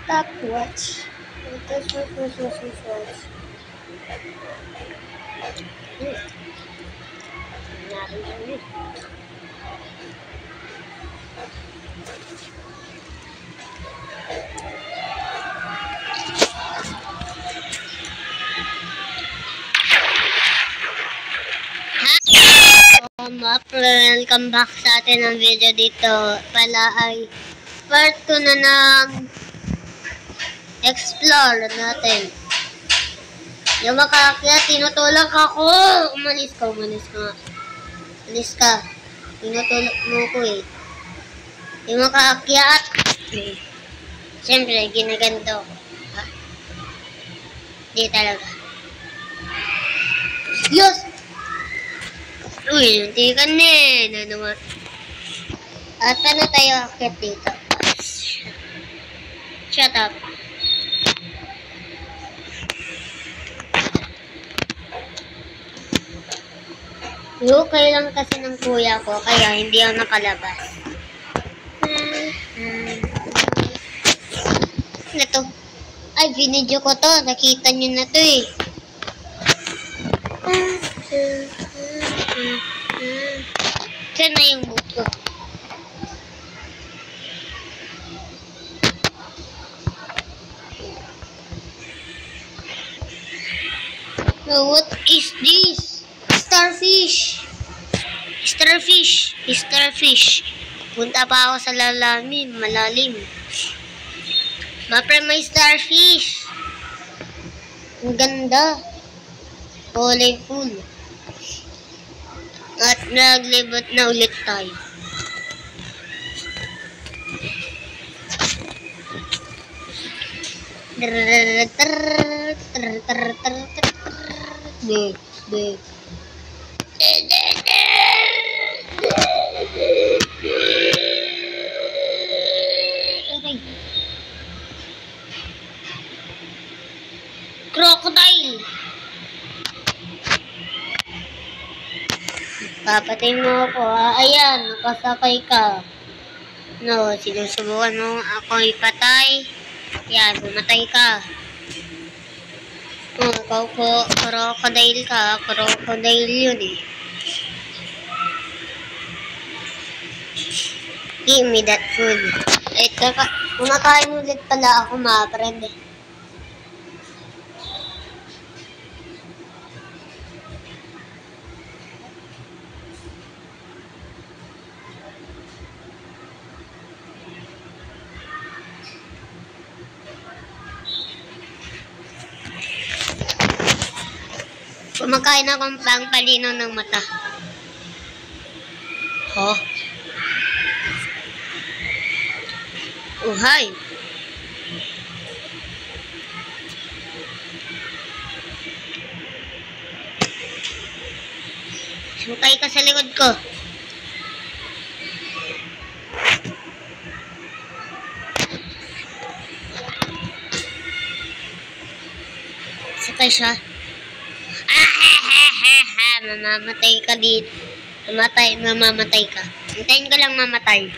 Stopwatch. That's what. Welcome back sa atin ang video dito. Pala ay part 2 na ng explore natin. Yung makaakyat, tinutulak ako. Umalis ka. Umalis ka. Tinutulak mo ko eh. Yung makaakyat. Siyempre, ginaganto ko. Di talaga. Yes! Uy, hindi ka na. Ano nga? At paano tayo akit dito? Shut up. Okay lang kasi ng kuya ko, kaya hindi ako nakalabas. Ano to? Ay, binidyo ko to. Nakita nyo na to eh. Saan na yung boot ko? Oh, what is this? Starfish. Punta pa ako sa malalim. Mapre, may starfish. Ang ganda. Colorful. At naglibot na ulit tayo. Crocodile. Papatay mo ako ha. Ayan, nakasakay ka. No, sinusubukan mo ako ipatay. Yan, pumatay ka. Oh, ikaw po, crocodile ka. Crocodile yun eh. Give me that food. Kumakain ulit pala ako, ma-friend eh. Kumakain akong pangpalinaw ng mata. Oh. Uhay. Sukay ka sa likod ko. Sukay siya. Mamamatay ka dito. Mamamatay ka. Hintayin ko lang mamatay.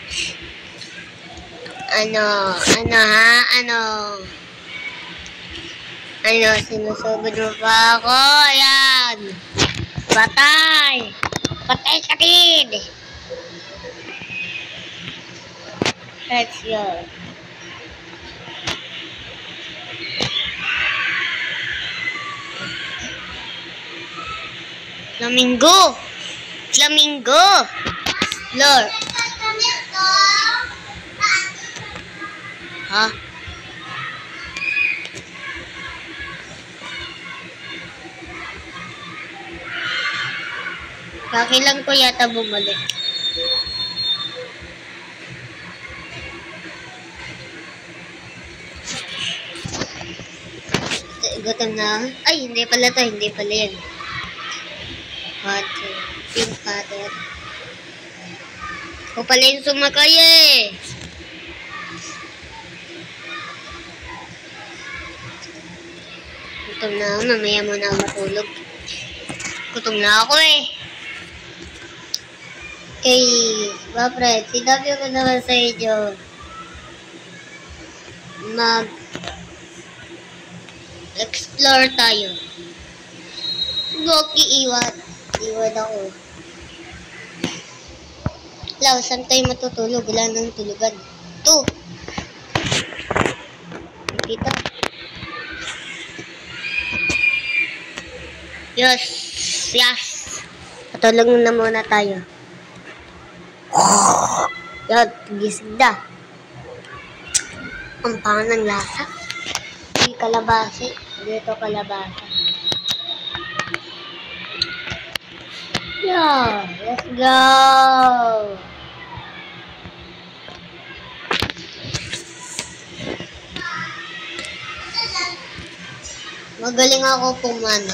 Ano, sinusugod mo pa ako? Ayan. Patay ka din. Let's go. Flamingo. Lord. Ha? Kakilang ko yata bumalik. Gutom na. Ay, hindi pala to. Hindi pala yan. Pink cutter. Ako pala yung sumakay eh. Gutom na ako. Mamaya mo na matulog. Gutom na ako eh. Okay. Ba, Fred? Sinabi ko naman sa inyo. mag-explore tayo. Goki, iwan ako. Law, saan tayo matutulog? Wala nang tulugan. Ito. Dito. Yes. Patulog na muna tayo. Yan, gising na. Ang pangan ng lasa. Hindi kalabasa. Dito kalabasa. Yeah, let's go. Magaling ako pumana.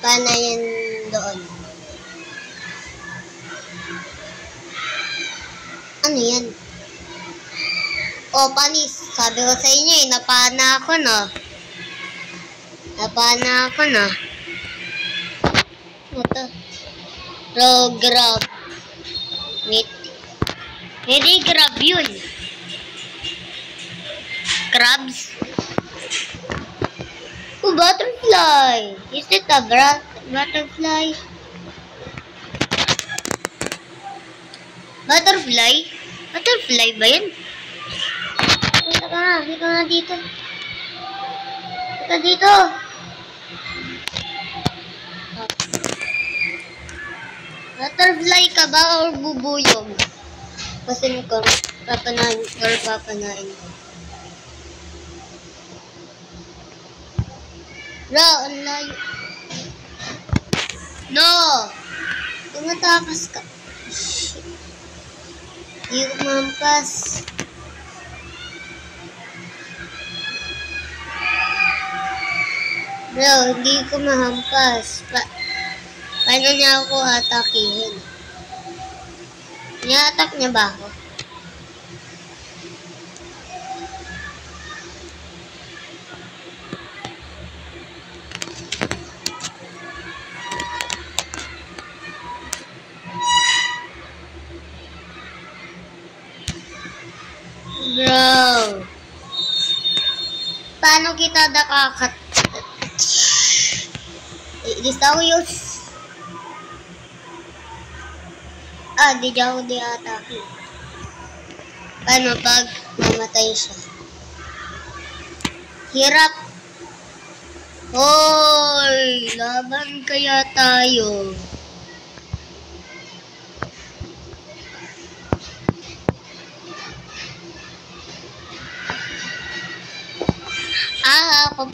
Paano yan doon? Ano yan? Oh, panis. Sabi ko sa inyo eh, napana ako no. Ito. Raw grab. Hindi grab yun. Crabs. Oh, butterfly. Is it a butterfly? Butterfly? Butterfly ba yun? Dito na dito. Dito. Butterfly ka ba or bubuyog? Kasi ko, papanain ko. Bro, ang layo. No! Tumatakas ka. Shit. Hindi ko mampas. Bro, hindi ko mahampas. Paano niya ako atakihin? Ina-attack niya ba ako? Bro, paano kita nakakat? Disawiyos. Di ako di-atake. Paano pag mamatay siya? Hirap. Hoy, laban kaya tayo. Ako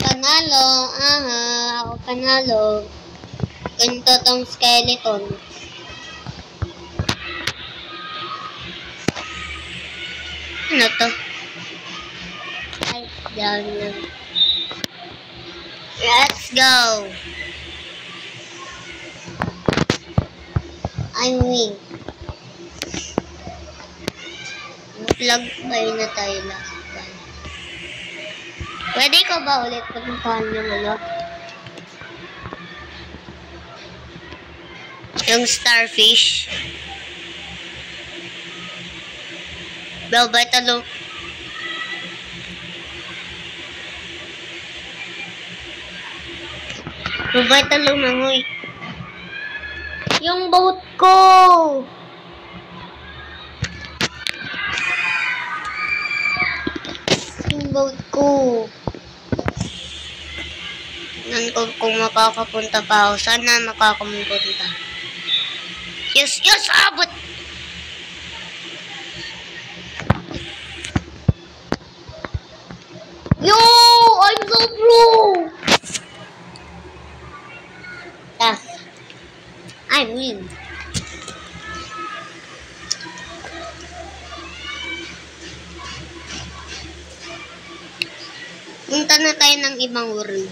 panalo. Ganito tong skeleton. Ano to? Ay, down lang. Let's go. I'm win. Plug by na tayo last time. Pwede ko ba ulit papuntahan yung ano? Yung starfish. Bye, talo. Bye, talo, mangoy. Yung boat ko! Tingnan ko kung makakapunta pa ako. Sana makakapunta. Yes! Abot! Yo! I'm so pro! I win. Punta na tayo ng ibang world.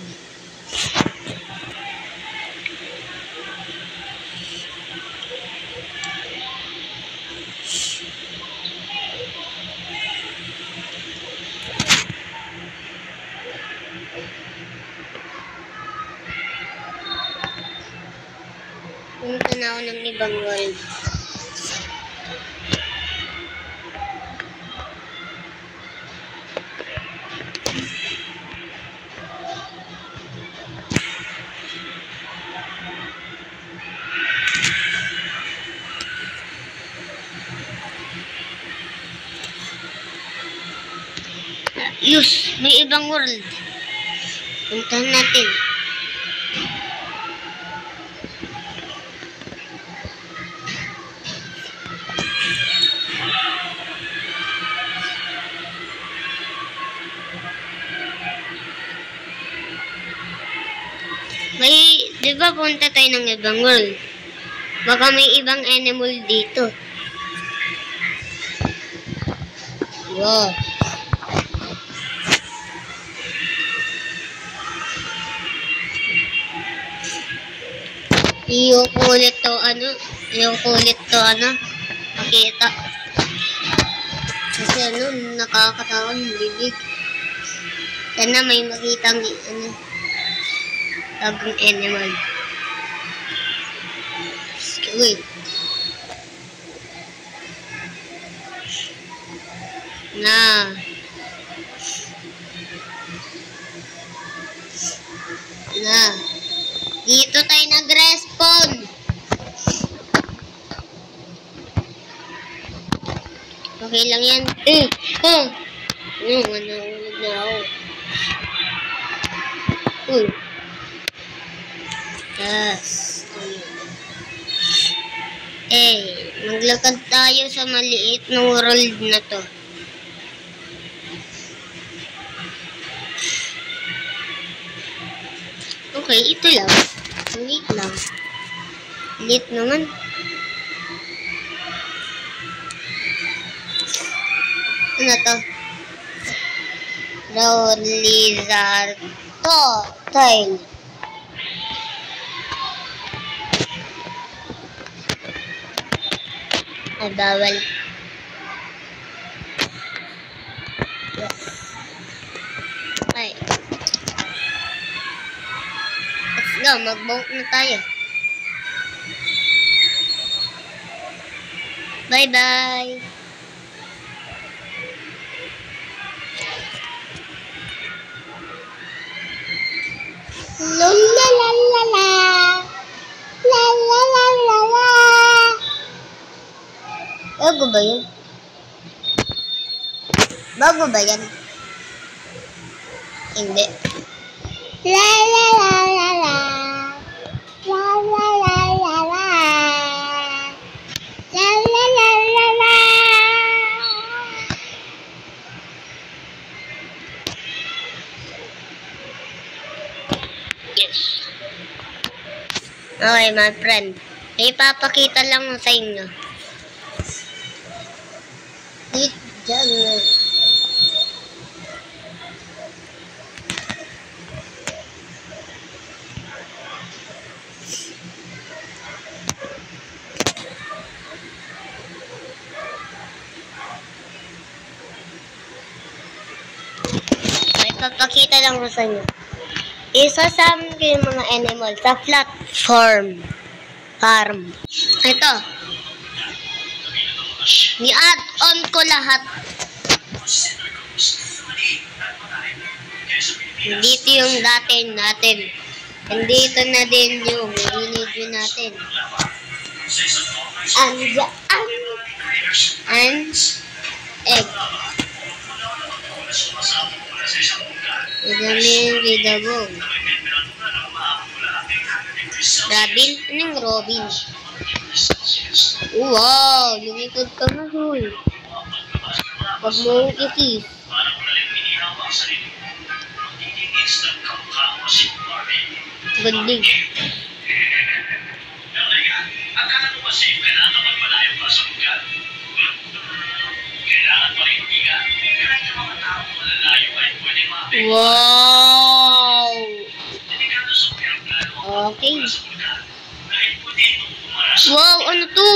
Punta na ako ng ibang world. Yus, may ibang world. Puntahan natin. Di ba punta tayo ng ibang world? Baka may ibang animal dito. Wow. Yung kulit to makita. Kasi nakakatawa yung bibig. Sana may makitang bagong animal. Wait. Na. Dito tayo nag-respawn. Okay lang yan. Nahulog na ako. Yes. Maglakad tayo sa maliit na world na to. Okay, ito lang. Liit lang. Liit naman. Ano to? Raw lizard to. Tail. Ay, bawal. Yes. Ay. Let's go, mag-boat na tayo. Bye-bye. La la la la la. La la la la la. Bago ba yan? Bago ba yan? Hindi. La la la la la. La la la la la. La la la la la. Yes. Okay, my friend. Ipapakita lang sa inyo. Diyan na. May papakita lang ko sa inyo. Isasama ko yung mga animal sa platform. Farm. Ito. Ni-add-on ko lahat. Dito yung natin. Dito na din yung video natin. And egg. Idaming. Robin? Anong Robin? Wow! Lumipad ka na, Hul. Huwag mo i-kiss. Ganding. Wow! Okay. Wow, ano to?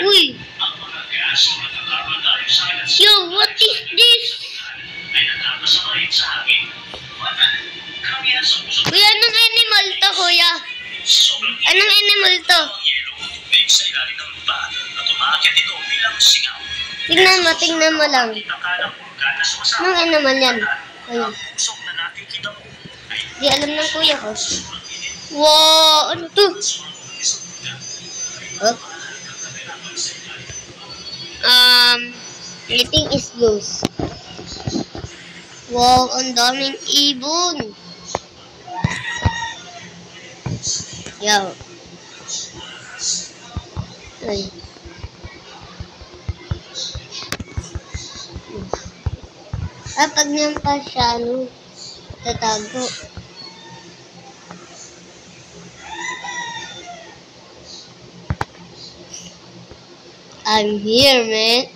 Uy! Yo, what is this? Kuya, anong animal to, kuya? Anong animal to? Tingnan mo lang. Anong animal yan? Ayun. Di alam ng kuya ko. Wow, ano to? Anything is loose. Wow, ang daming ibon. Yo. Ay. Pag nampas siya, tatago. I'm here, man.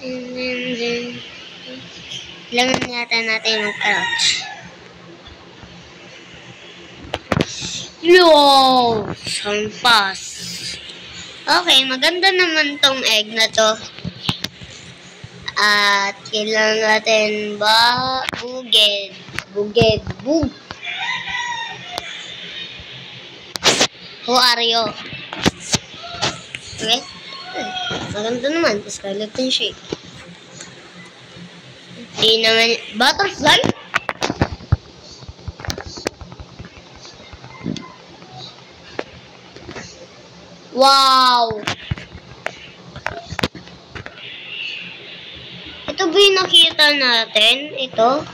And then kailangan yata natin mag-crouch. Yo! Sampas. Okay, maganda naman tong egg na to. At kailangan natin buged. Who are you? Okay? Maganda naman. Skeleton shape. Di naman. Butterfly? Wow! Ito ba yung nakita natin? Ito?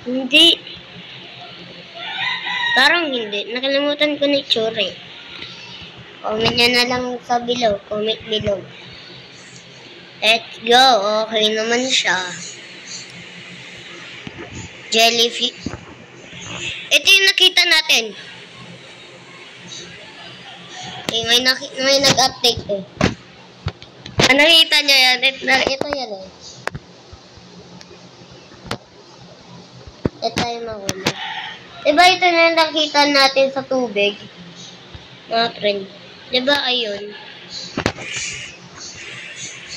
Hindi. Parang hindi. Nakalimutan ko na itsura eh. Comment nyo na lang sa below. Comment below. Let's go. Okay naman siya. Jellyfish. Ito yung nakita natin. Okay, may nag-update eh. Nakita nyo yan? Ito yan eh. Ito yung mahuli. Diba ito na nakita natin sa tubig? Mga friend. Diba ayun?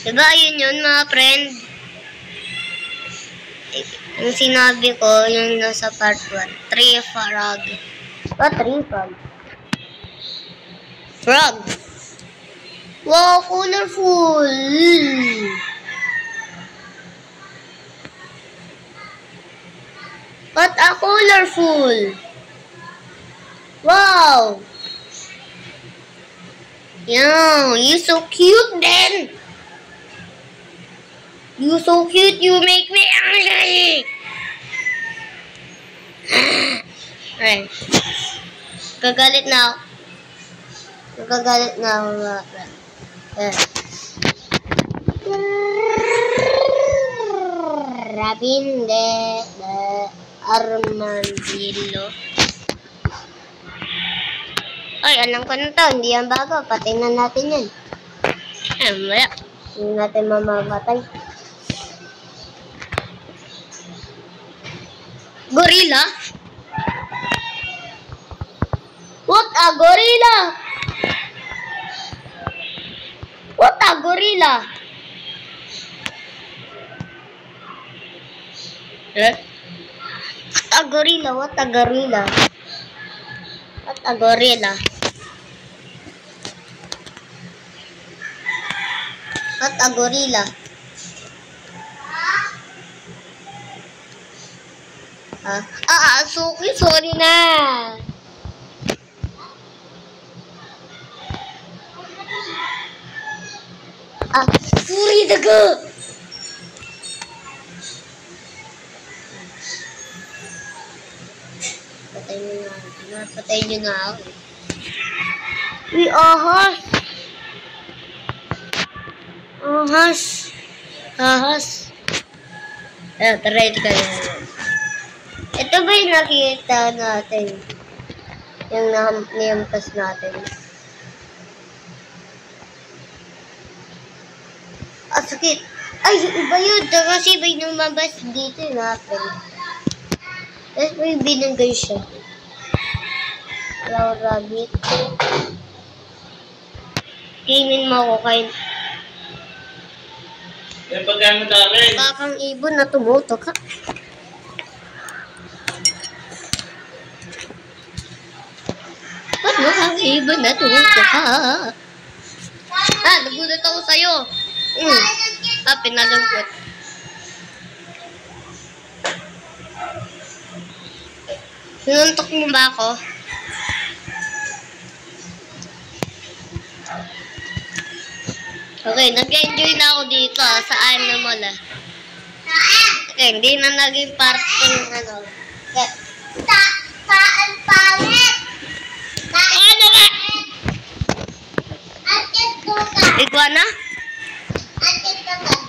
Diba ayun yun mga friend? Yung sinabi ko, yung nasa part 1. 3 frog. What 3 frog? Frog! Wow, colorful! What a colorful! Wow! Yeah, you're so cute then! You're so cute, you make me angry! Alright. Kagalit na ako. Nagagalit na ako mga friend. Robin de Armadillo. Ay, alam ko na to. Hindi yan bago. Patayin na natin yan. Wala. Hindi natin mamamatay. Gorilla? What a gorilla? What a gorilla? What a gorilla? What a gorilla? What a gorilla? What a gorilla? Sorry na. Sorry daga. Patay nyo na ako. Uy, ahas. Try ka na. Ito ba yung nakita natin? Yung niyampas natin. Sakit. Ay, iba yun. Kasi may lumabas dito yung natin. Tapos may binagay siya. Flower rabbit. Kainin mo ako kain. Yung pagkaan mo dami. Bakang ibon na tumutok ka. Bakang ibon na tumutok ka. Nagulat ako sa'yo. Pinalungkot. Sinuntok mo ba ako? Okay, nag-enjoy na ako dito sa Animal Okay, hindi na naging part ng ano. Saan pangit? Ano ba? Atin tukan. Iguana? Atin tukan.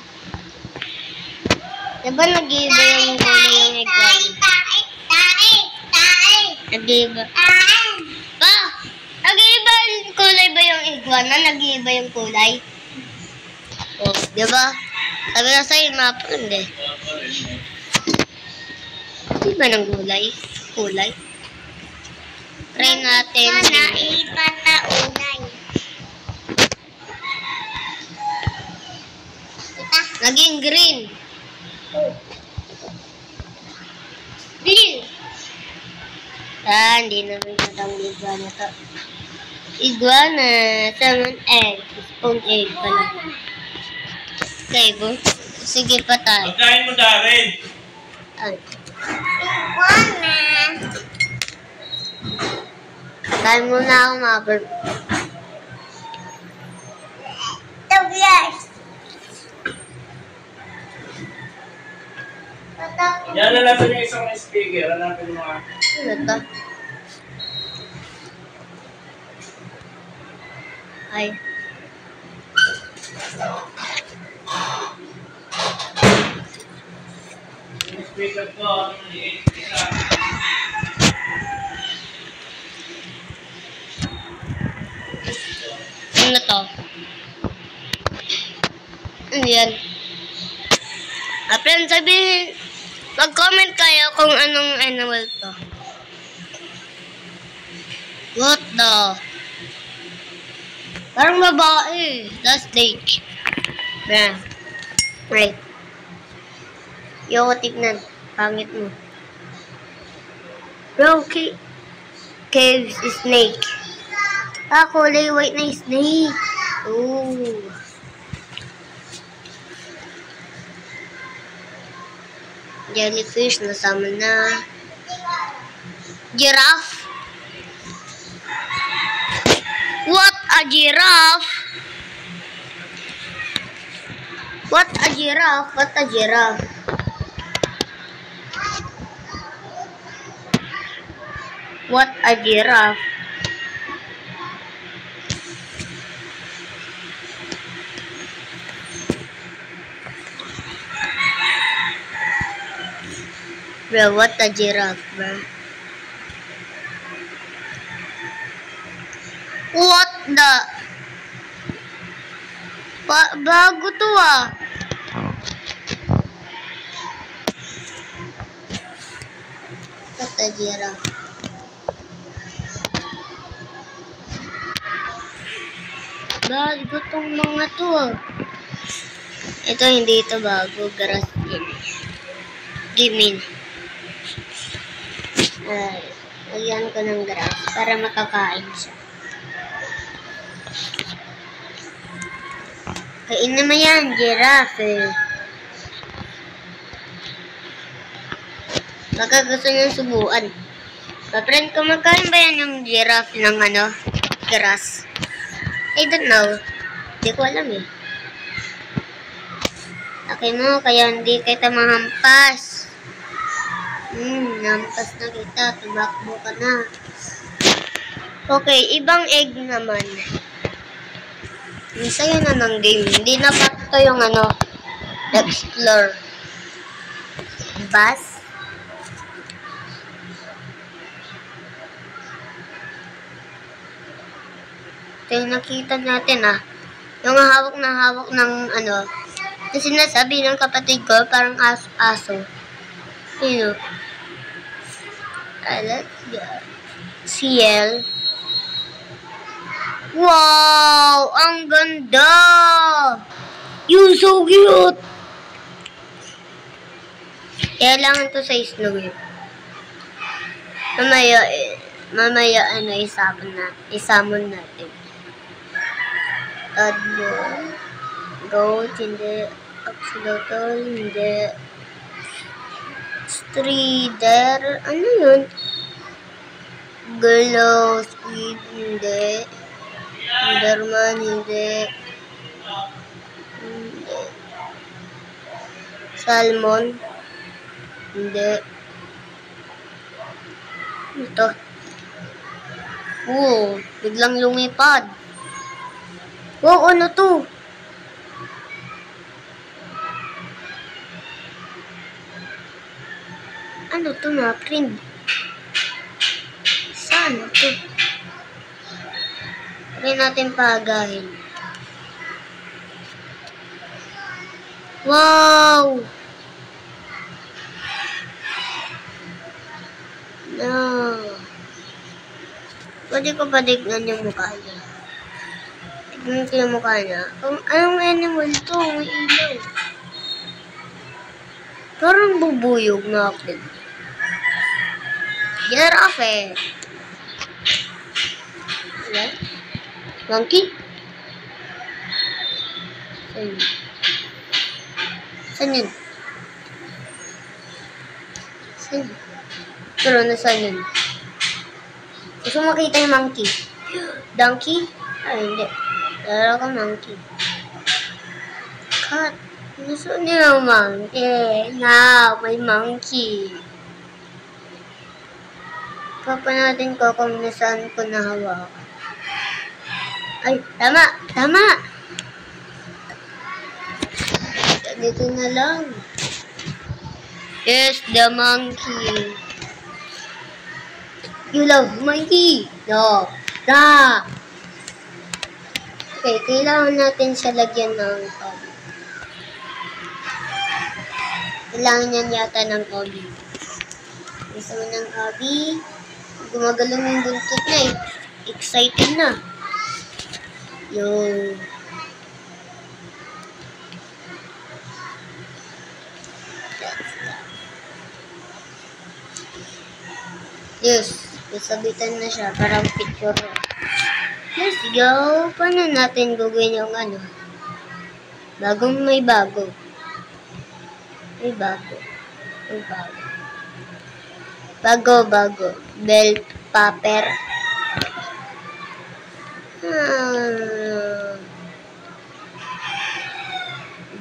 Diba nag-iiba yung kulay yung iguana? Nag-iiba. Pa! Nag-iiba yung kulay ba yung iguana? Nag-iiba yung kulay? Oh, diba? Sabi ko sa'yo, mapun eh. Diba ng kulay? Kulay? Try natin. Naiba na unay. Naging green. Blue. Hindi naman natang iguana to. Iguana. Salmon egg. Spoon egg pala. Okay, bo. Sige pa tayo. Pagkain mo, Darren. Iguana. Kain muna ako mabur. Douglas. Yan, lalapin yung isang speaker. Lalapin mo nga. Ano to? Ay. Yung speaker ko, ano maliit. Isa. Ano to? Ano yan? Friends, sabihin, mag-comment kayo kung anong animal to. What the? Parang babae. That's snake. Yeah. Right. Yung tignan. Pangit mo. Bro, caves snake. Kulay white na snake. Ooh. Jellyfish, nasama na. Giraffe. What a giraffe? What a giraffe? What a giraffe? What a giraffe? Bro, what a giraffe, bro. What the? Bago to ah. What a giraffe. Bago tong mga to ah. Ito hindi ito bago. Grass din. Gimme. Lagyan ko ng grass para makakain siya. Kain naman yan, giraffe. Baka gusto niyang subuan. Pa-friend, kumakain ba yan yung giraffe ng ano? Grass? I don't know. Hindi ko alam eh. Laki mo, kaya hindi kita mahampas. Nampas na kita. Tumakbo ka na. Okay, ibang egg naman. Sa'yo na ng game. Hindi na pa yung ano, explore. Bus. Ito yung nakita natin ah. Yung hawak na hawak ng ano, yung sinasabi ng kapatid ko, parang aso. You know. Let's go. CL. Wow! Ang ganda! You so cute! Kailangan to sa snow eh. Mamaya ano, isamon natin. Tadball. Goat, hindi. Axolotl, hindi. Strider. Ano yun? Galaw, squid, hindi. Enderman, hindi. Hindi. Salmon, hindi. Ito. Biglang lumipad. Ano to? Ano to na, friend? Saan to? Try natin pagahin. Wow! No. Pwede ko ba tignan yung mukha niya? Tignan ko yung mukha niya. Anong animal to? May ilaw. Parang bubuyog na ako. Giraffe. Wala? Monkey? Saan yun? Saan yun? Saan yun? Pero nasaan yun? Gusto makita yung monkey. Donkey? Ay, hindi. Dala ka monkey. Cat. Gusto niya yung monkey. May monkey. Papanatin ko kung nasaan ko nahawakan. Ay, tama! Tama! Dito na lang. Yes, the monkey. You love monkey? No. Da! Okay, kailangan natin siya lagyan ng hobby. Kailangan yan yata ng hobby. Gusto mo ng hobby? Gumagalaw yung buntot na eh. Excited na. Yung... Yes. Sabitan na siya. Parang picture. Let's go. Paano natin gagawin yung ano? Bagong may bago. May bago. May bago. Bago. Bell paper.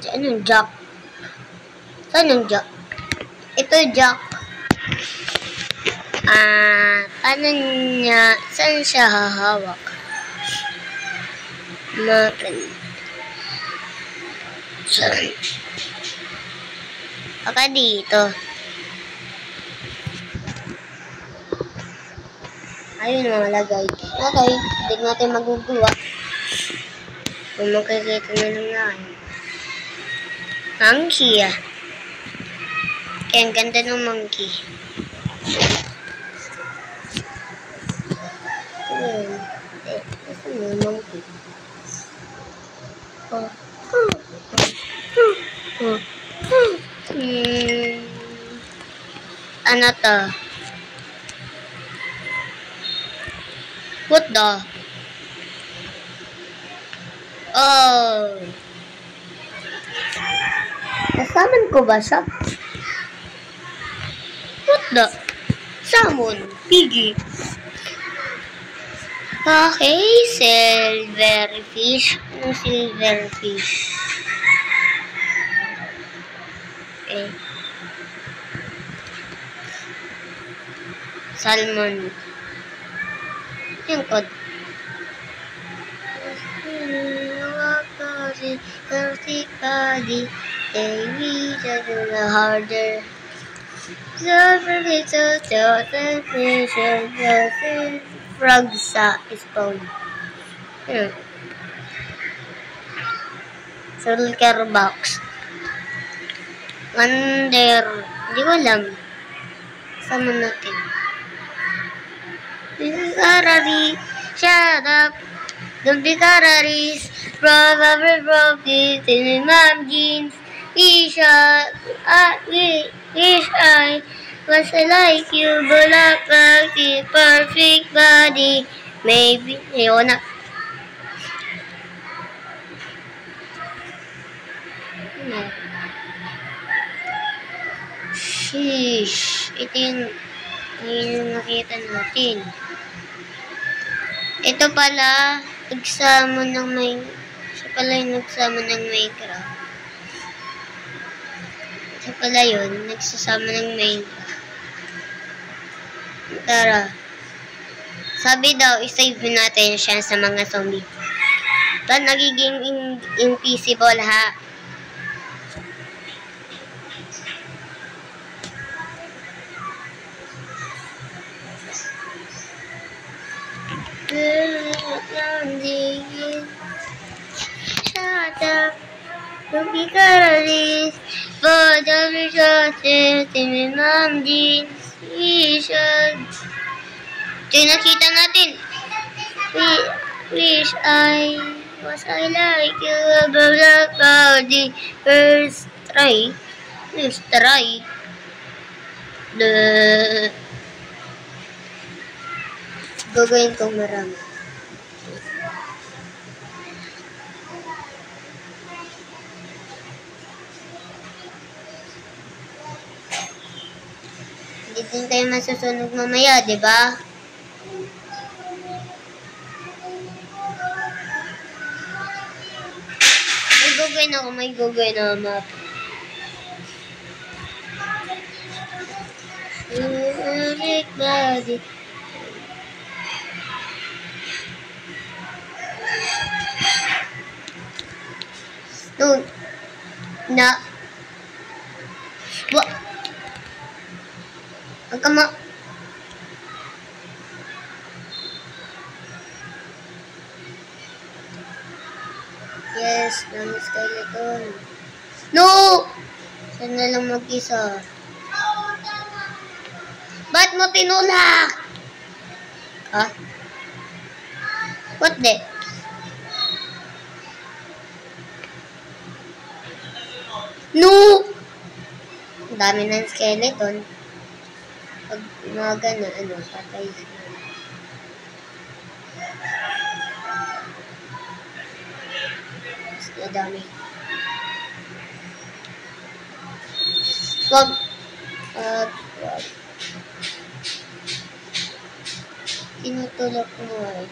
Anong jack? Saan yung jack? Ito jack. Paano niya? Saan siya hahawak? Natin. Saan? Baka dito. Ayun mga lagay. Okay, hindi natin magugawa. Kung makikita na lang natin. Monkey ah. Kaya ang ganda ng monkey. Ano yung monkey? Ano to? What the? Oh. Nasaman ko ba siya? What the? Salmon. Piggy. Okay, silverfish. Ano silverfish? Okay. Salmon. Yung code. Harder. Frog sa spawn. Shulker box. Under. Hindi ko alam. Sama natin. Karari. Shut up. Don't be kararis. Probably broke it in my jeans. Wish I was like you, but not like perfect body. Maybe. Ayoko na. Sheesh. Ito yung nakita natin. Ito pala, nagsama ng siya pala yung nagsama ng Minecraft. Siya pala yun, nagsasama ng Minecraft. Tara. Sabi daw, isave natin siya sa mga zombie. Ba't nagiging invisible ha? Shut up. Don't be careless. For the resources in my mom jeans. We should. Ito yung nakita natin. Wish I was like you about the first try. First try. Gagawin kong marami. Hindi din tayo masusunog mamaya, di ba? May gagawin na map. Body. No. Na. What? Ang kama. Yes, dami skeleton. No! Sana lang mag-isa. Ba't mo tinulak? Ha? What the? No! Ang dami ng skeleton. Pag umaga na, patay sila. Mas dami. Wag. Tinutulok mo eh.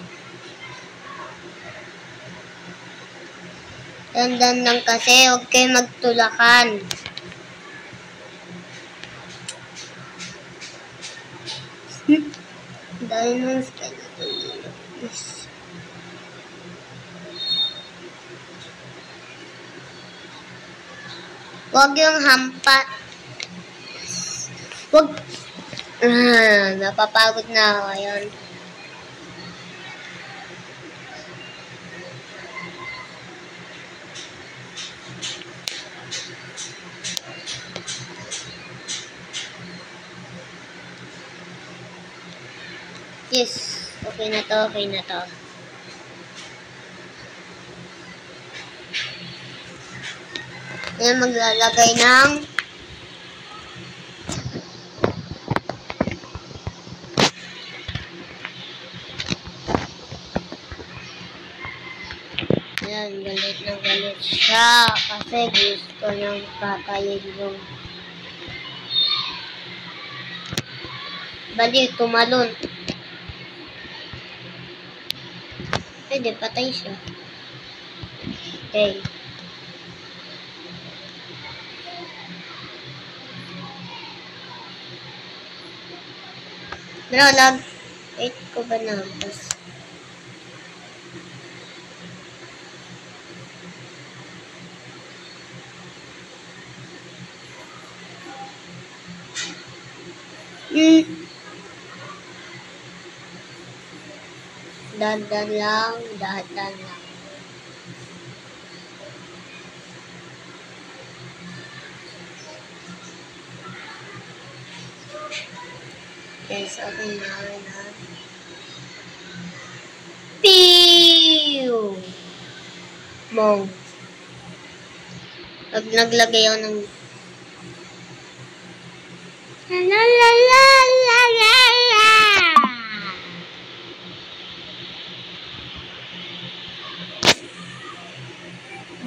Dandan lang kasi, huwag kayo magtulakan. Dahil nung skeleton dito. Huwag yung hampa. Huwag. Napapagod na ako ngayon. Yes. Okay na to, okay na to. Ayan, maglalagay ng ayan, galit na galit siya kasi gusto niyang patayin yung bali, tumalon. Pwede, patay siya. Okay. Bro, lag. Wait ko ba na? Dahan-dahan lang, dahan-dahan lang. Yes, okay na. Pew! Mong. Pag naglagay ako ng la la la la la la.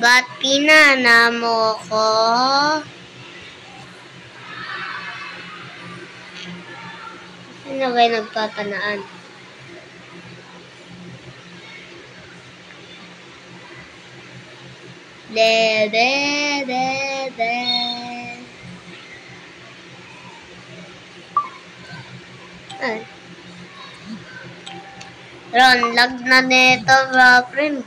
Ba't pinana mo ko? Sino ba yung nagpapanaan? De, de, de, de. Ay. Ron, lag na neto, ba, friend?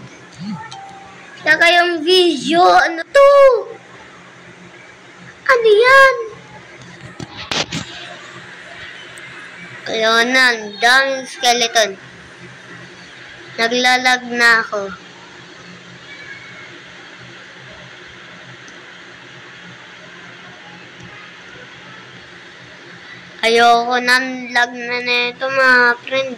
Saka yung video, ano to? Ano yan? Ayun na, ang daming skeleton. Naglalag na ako. Ayoko ng lag na neto, mga friend.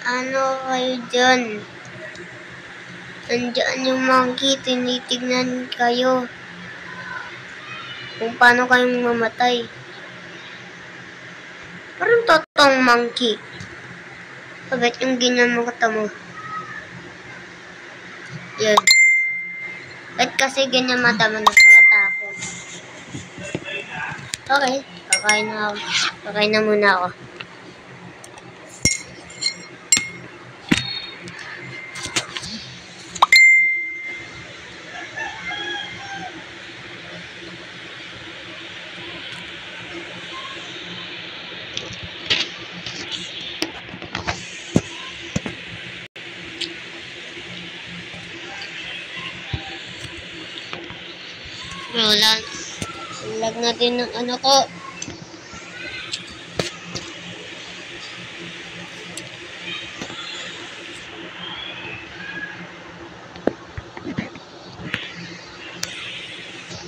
Ano kayo dyan? Nandiyan yung monkey, tinitignan kayo. Kung paano kayong mamatay. Parang totoong monkey. Bakit yung ganyan mo kata mo? Yun. Bakit kasi ganyan mata mo nakakatakot? Okay, kakain na ako. Kakain na muna ako. Wala. Lag natin ng ano ko.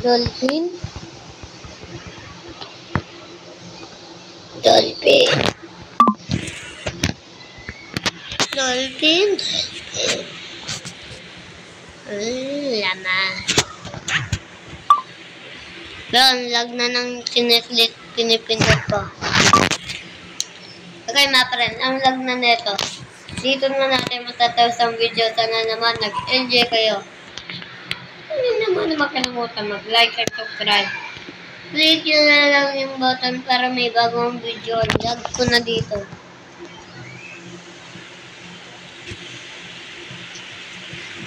Dolphin. Dolphin. Dolphin. Lama. Doon, lag na ng pinipindot ko. Okay, mga friend, ang lag na neto. Dito na natin matatapos ang video. Sana naman nag-enjoy kayo. Hindi naman makalimutan mag-like at subscribe. Click nyo na lang yung button para may bagong video. Lag ko na dito.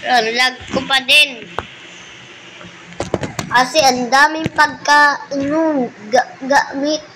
Doon, lag ko pa din. Kasi ang daming gamit.